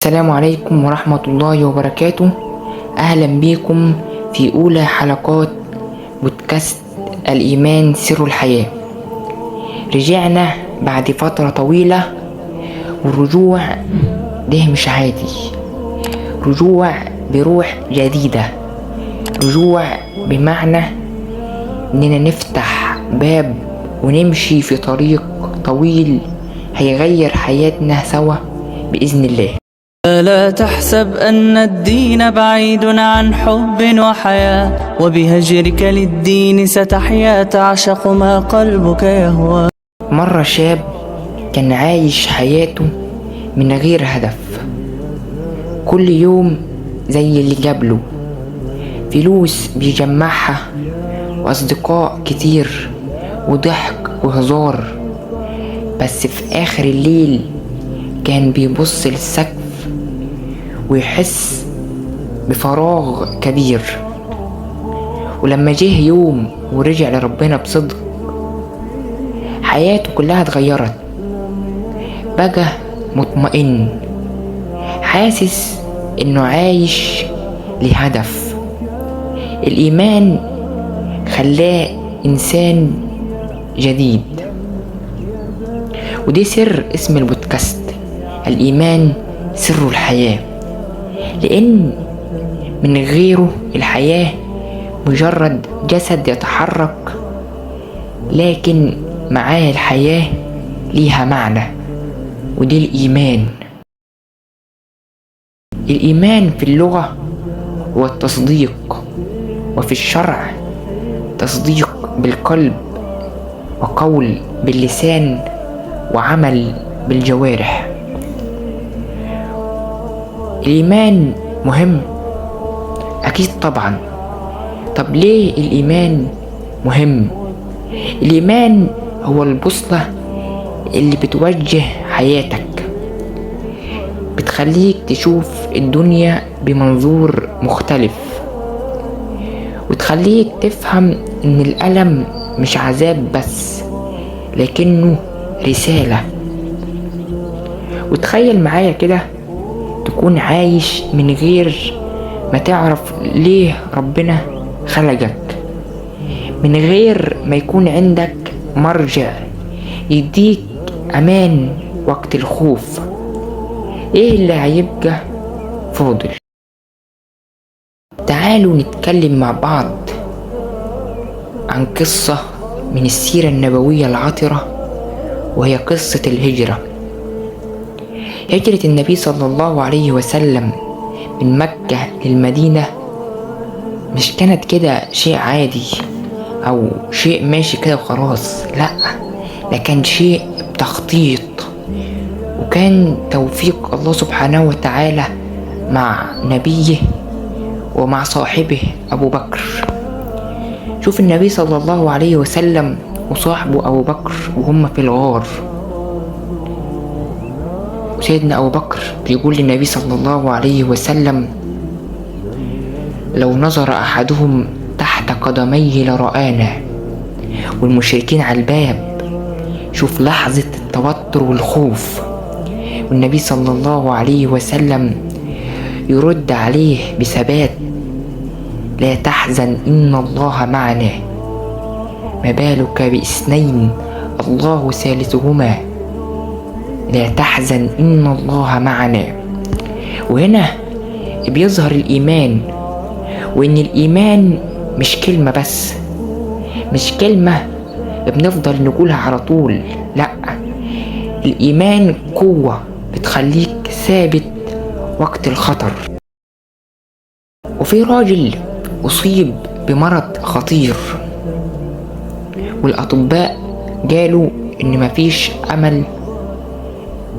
السلام عليكم ورحمة الله وبركاته. أهلا بكم في أولى حلقات بودكاست الإيمان سر الحياة. رجعنا بعد فترة طويلة، والرجوع ده مش عادي، رجوع بروح جديدة، رجوع بمعنى إننا نفتح باب ونمشي في طريق طويل هيغير حياتنا سوا بإذن الله. لا تحسب أن الدين بعيد عن حب وحياة، وبهجرك للدين ستحيا تعشق ما قلبك يهوى. مرة شاب كان عايش حياته من غير هدف، كل يوم زي اللي جابله، فلوس بيجمعها وأصدقاء كتير وضحك وهزار، بس في آخر الليل كان بيبص للسقف ويحس بفراغ كبير. ولما جه يوم ورجع لربنا بصدق، حياته كلها اتغيرت، بقى مطمئن، حاسس انه عايش لهدف. الإيمان خلاه إنسان جديد، ودي سر اسم البودكاست، الإيمان سر الحياة، لأن من غيره الحياة مجرد جسد يتحرك، لكن معاه الحياة ليها معنى، ودي الإيمان. الإيمان في اللغة هو التصديق، وفي الشرع تصديق بالقلب، وقول باللسان، وعمل بالجوارح. الإيمان مهم؟ أكيد طبعا. طب ليه الإيمان مهم؟ الإيمان هو البوصلة اللي بتوجه حياتك، بتخليك تشوف الدنيا بمنظور مختلف، وتخليك تفهم إن الألم مش عذاب بس، لكنه رسالة. وتخيل معايا كده تكون عايش من غير ما تعرف ليه ربنا خلقك، من غير ما يكون عندك مرجع يديك أمان وقت الخوف. إيه اللي هيبقى فاضل؟ تعالوا نتكلم مع بعض عن قصة من السيرة النبوية العطرة، وهي قصة الهجرة. هجرة النبي صلى الله عليه وسلم من مكة للمدينة مش كانت كده شيء عادي أو شيء ماشي كده وخلاص، لأ، ده كان شيء بتخطيط، وكان توفيق الله سبحانه وتعالى مع نبيه ومع صاحبه أبو بكر. شوف النبي صلى الله عليه وسلم وصاحبه أبو بكر وهم في الغار، سيدنا أبو بكر بيقول للنبي صلى الله عليه وسلم: لو نظر أحدهم تحت قدميه لرآنا. والمشركين على الباب، شوف لحظة التوتر والخوف، والنبي صلى الله عليه وسلم يرد عليه بثبات: لا تحزن إن الله معنا، ما بالك باثنين الله ثالثهما، لا تحزن إن الله معنا. وهنا بيظهر الإيمان، وإن الإيمان مش كلمة بس، مش كلمة بنفضل نقولها على طول، لأ، الإيمان قوة بتخليك ثابت وقت الخطر. وفي راجل أصيب بمرض خطير، والأطباء قالوا إن مفيش أمل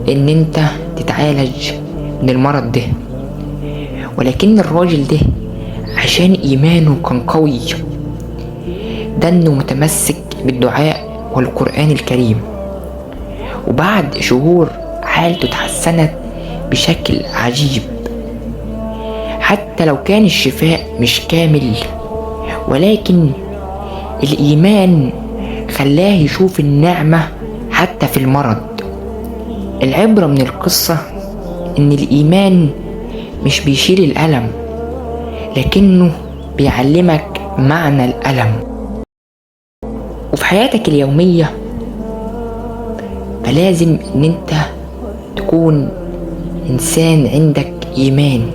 إن أنت تتعالج من المرض ده، ولكن الراجل ده عشان إيمانه كان قوي، ده إنه متمسك بالدعاء والقرآن الكريم، وبعد شهور حالته اتحسنت بشكل عجيب. حتى لو كان الشفاء مش كامل، ولكن الإيمان خلاه يشوف النعمة حتى في المرض. العبرة من القصة إن الإيمان مش بيشيل الألم، لكنه بيعلمك معنى الألم. وفي حياتك اليومية فلازم إن أنت تكون إنسان عندك إيمان،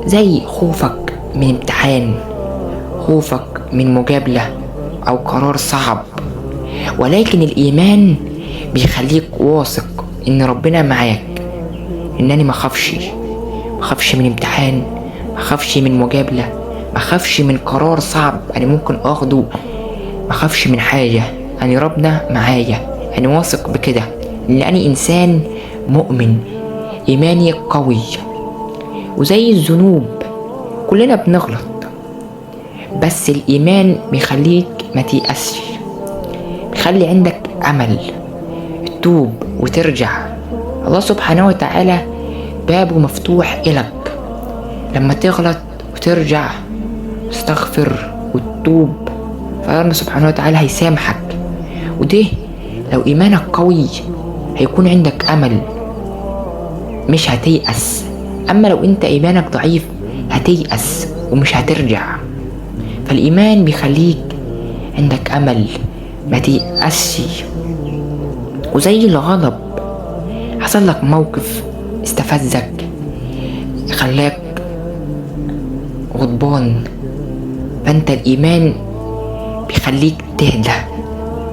زي خوفك من امتحان، خوفك من مجابلة أو قرار صعب، ولكن الإيمان بيخليك واثق إن ربنا معاك، إنني مخافش من امتحان، مخافش من مجابلة، مخافش من قرار صعب أنا ممكن أخده، مخافش من حاجة، أنا ربنا معايا، أنا واثق بكده لأني إنسان مؤمن، إيماني قوي. وزي الذنوب كلنا بنغلط، بس الإيمان بيخليك ما تيأسش، بيخلي عندك أمل تتوب وترجع. الله سبحانه وتعالى بابه مفتوح إلك لما تغلط وترجع تستغفر وتتوب، فربنا سبحانه وتعالى هيسامحك. وده لو إيمانك قوي هيكون عندك أمل، مش هتيأس. أما لو أنت إيمانك ضعيف هتيأس ومش هترجع. فالإيمان بيخليك عندك أمل ما تيأسش. وزي الغضب، حصل لك موقف استفزك خلاك غضبان، فأنت الإيمان بيخليك تهدى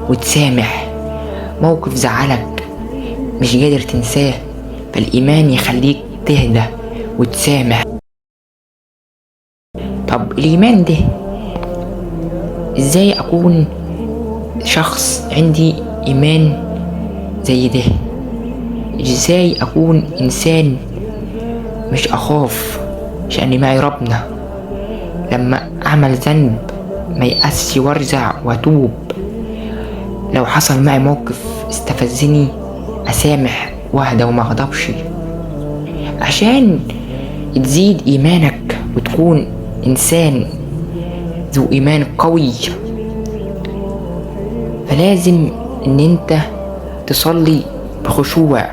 وتسامح. موقف زعلك مش قادر تنساه، فالإيمان يخليك تهدى وتسامح. طب الإيمان ده إزاي أكون شخص عندي إيمان زي ده؟ إزاي أكون إنسان مش أخاف عشان معي ربنا، لما أعمل ذنب ما يأسش وارجع واتوب، لو حصل معي موقف استفزني أسامح واهدى وما أغضبش، عشان تزيد إيمانك وتكون إنسان ذو إيمان قوي. فلازم إن أنت تصلي بخشوع،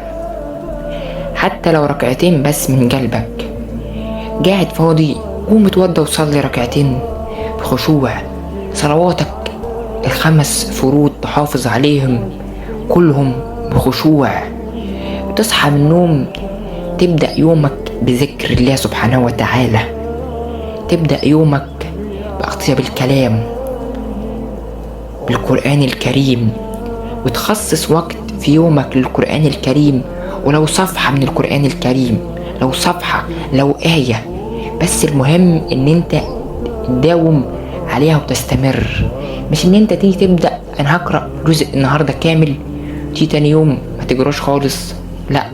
حتى لو ركعتين بس من قلبك، قاعد فاضي قوم اتوضى وصلي ركعتين بخشوع. صلواتك ال5 فروض تحافظ عليهم كلهم بخشوع. تصحى من النوم تبدأ يومك بذكر الله سبحانه وتعالى، تبدأ يومك بأطيب الكلام بالقرآن الكريم، وتخصص وقت في يومك للقرآن الكريم، ولو صفحة من القرآن الكريم، لو صفحة، لو آية، بس المهم ان انت تداوم عليها وتستمر. مش ان انت تيجي تبدأ انا هقرأ جزء النهاردة كامل تيجي تاني يوم ما تقراش خالص، لا.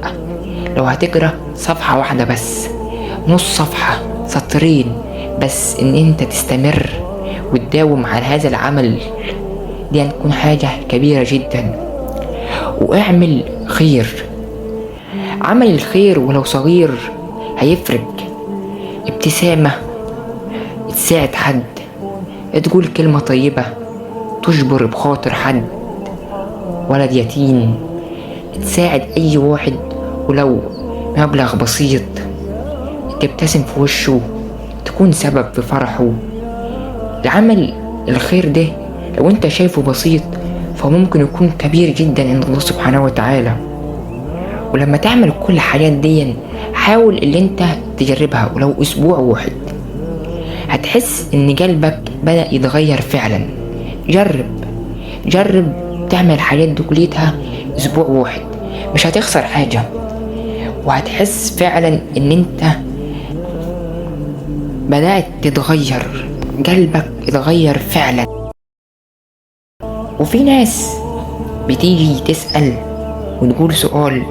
لو هتقرأ صفحة واحدة بس، نص صفحة، سطرين بس، ان انت تستمر وتداوم على هذا العمل، دي هتكون حاجة كبيرة جدا. واعمل خير، عمل الخير ولو صغير هيفرق. ابتسامة، تساعد حد، تقول كلمة طيبة، تجبر بخاطر حد، ولد يتيم، تساعد اي واحد ولو مبلغ بسيط، تبتسم في وشه، تكون سبب في فرحه. العمل الخير ده لو انت شايفه بسيط فممكن يكون كبير جدا عند الله سبحانه وتعالى. ولما تعمل كل الحاجات دي حاول اللي انت تجربها ولو اسبوع واحد، هتحس ان قلبك بدأ يتغير فعلا. جرب تعمل الحاجات دي كلها اسبوع واحد، مش هتخسر حاجة، وهتحس فعلا ان انت بدأت تتغير، قلبك يتغير فعلا. وفي ناس بتيجي تسأل وتقول سؤال،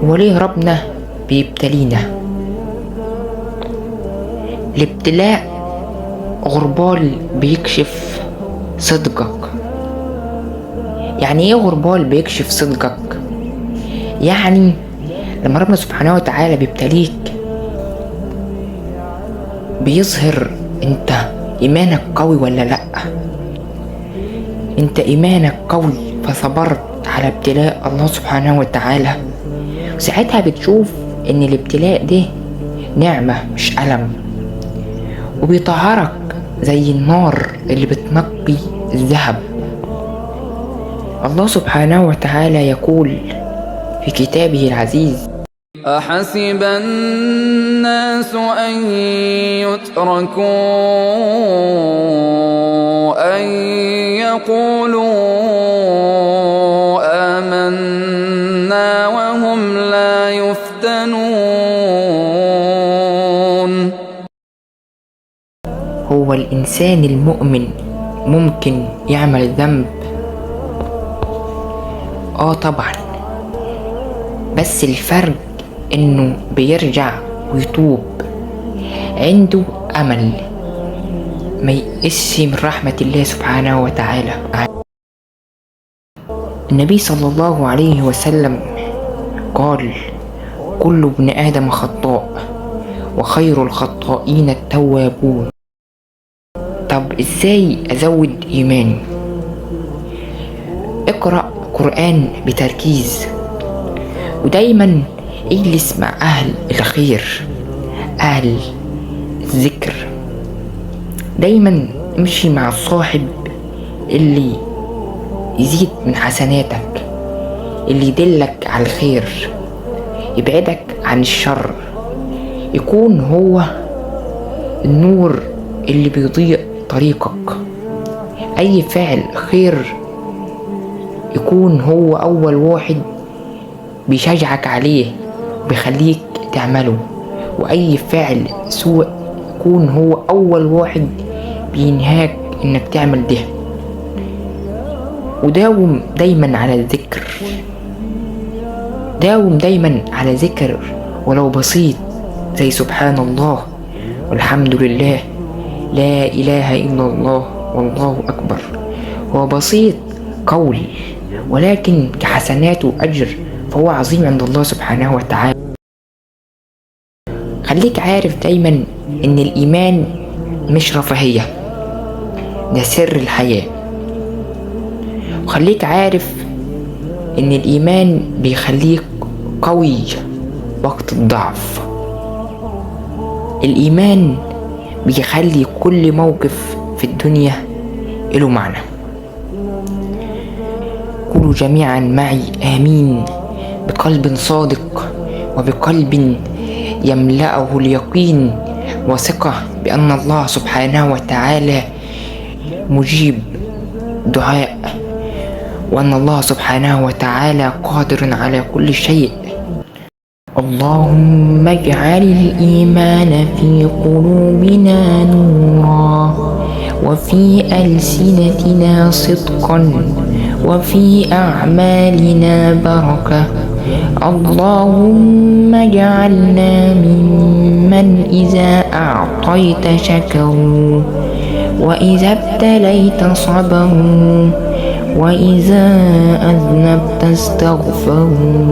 هو ليه ربنا بيبتلينا؟ الابتلاء غربال بيكشف صدقك. يعني ايه غربال بيكشف صدقك؟ يعني لما ربنا سبحانه وتعالى بيبتليك بيظهر انت ايمانك قوي ولا لا. انت ايمانك قوي فصبرت على ابتلاء الله سبحانه وتعالى، ساعتها بتشوف ان الابتلاء ده نعمة مش ألم، وبيطهرك زي النار اللي بتنقي الذهب. الله سبحانه وتعالى يقول في كتابه العزيز: أحسب الناس أن يتركوا أن يقولوا آمنا وهم لا يفتنون. هو الإنسان المؤمن ممكن يعمل ذنب؟ طبعا، بس الفرق انه بيرجع ويتوب، عنده امل، ما يقسش من رحمة الله سبحانه وتعالى. النبي صلى الله عليه وسلم قال: كل ابن آدم خطاء وخير الخطائين التوابون. طب ازاي ازود ايماني؟ اقرأ قرآن بتركيز، ودايما اجلس مع اهل الخير، اهل الذكر. دايما امشي مع الصاحب اللي يزيد من حسناتك، اللي يدلك على الخير، يبعدك عن الشر، يكون هو النور اللي بيضيء طريقك. اي فعل خير يكون هو اول واحد بيشجعك عليه وبيخليك تعمله، واي فعل سوء يكون هو اول واحد بينهاك انك تعمل ده. وداوم دايما على الذكر، داوم دايما على ذكر ولو بسيط، زي سبحان الله والحمد لله لا اله الا الله والله اكبر. هو بسيط قول، ولكن كحسنات وأجر فهو عظيم عند الله سبحانه وتعالى. خليك عارف دايما ان الإيمان مش رفاهية، ده سر الحياة. وخليك عارف ان الإيمان بيخليك قوي وقت الضعف. الإيمان بيخلي كل موقف في الدنيا له معنى. قولوا جميعا معي آمين بقلب صادق وبقلب يملأه اليقين وثقة بأن الله سبحانه وتعالى مجيب دعاء، وأن الله سبحانه وتعالى قادر على كل شيء. اللهم اجعل الإيمان في قلوبنا نورا، وفي ألسنتنا صدقا، وفي أعمالنا بركة. اللهم اجعلنا ممن إذا أعطيت شكروا، وإذا ابتليت صبروا، وإذا أذنبت استغفروا.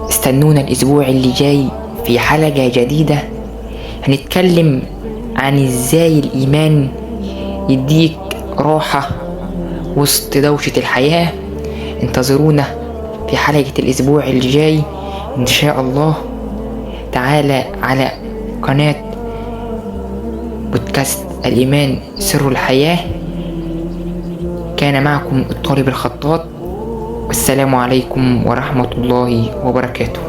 استنونا الأسبوع اللي جاي في حلقة جديدة، هنتكلم عن ازاي الإيمان يديك راحة وسط دوشة الحياة. انتظرونا في حلقة الأسبوع اللي جاي إن شاء الله تعالى على قناة بودكاست الإيمان سر الحياة. كان معكم الطالب الخطاط، والسلام عليكم ورحمة الله وبركاته.